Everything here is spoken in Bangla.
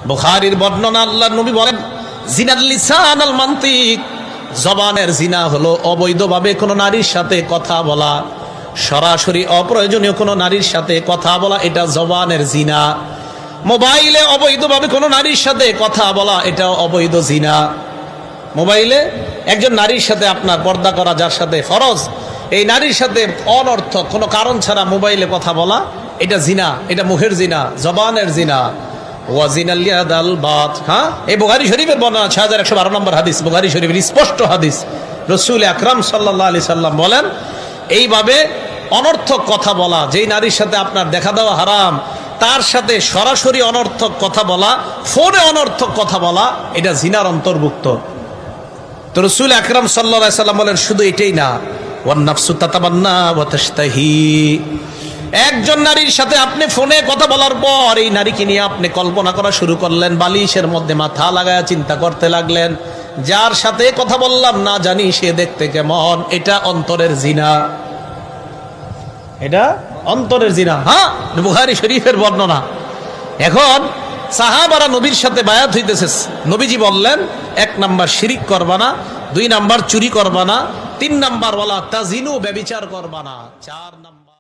বুখারীর বর্ণনা, আল্লাহর নবী বলেন জিনাল লিসান আল মান্তিক, জবানের জিনা হলো অবৈধভাবে কোনো নারীর সাথে কথা বলা, সরাসরি অপ্রয়োজনীয় কোনো নারীর সাথে কথা বলা, এটা জবানের জিনা। মোবাইলে অবৈধভাবে কোনো নারীর সাথে কথা বলা, এটাও অবৈধ জিনা। মোবাইলে একজন নারীর সাথে আপনার পর্দা করা, যার সাথে ফরজ, এই নারীর সাথে অনর্থক কোনো কারণ ছাড়া মোবাইলে কথা বলা, এটা জিনা, এটা মুখের জিনা, জবানের জিনা। ওয়াজিনাল ইয়াদাল বাত, হ্যাঁ, এই বুখারী শরীফের বর্ণনা 6112 নম্বর হাদিস, বুখারী শরীফের স্পষ্ট হাদিস। রাসূল আকরাম সাল্লাল্লাহু আলাইহি সাল্লাম বলেন, এইভাবে অনর্থক কথা বলা, যেই নারীর সাথে আপনার দেখা দেওয়া হারাম, তার সাথে সরাসরি অনর্থক কথা বলা, ফোনে অনর্থক কথা বলা, এটা জিনার অন্তর্ভুক্ত। তো রাসূল আকরাম সাল্লাল্লাহু আলাইহি সাল্লাম বলেন, শুধু এটাই না, ওয়ান নাফসু তাতাবান্না ওয়া তাশতাহি, একজন নারীর সাথে আপনি ফোনে কথা বলার পর এই নারীকে নিয়ে আপনি কল্পনা করা শুরু করলেন, বালিশের মধ্যে মাথা লাগায়া চিন্তা করতে লাগলেন, যার সাথে কথা বললাম না জানি সে দেখতে কেমন, এটা অন্তরের জিনা, এটা অন্তরের জিনা। হ্যাঁ, বুখারী শরীফের বর্ণনা। এখন সাহাবারা নবীর সাথে বায়াত হইতেছে, নবীজি বললেন, 1 নাম্বার শিরিক করবা না, 2 নাম্বার চুরি করবা না, 3 নাম্বার ওয়ালা তাজিনু, ব্যভিচার করবা না, 4 নাম্বার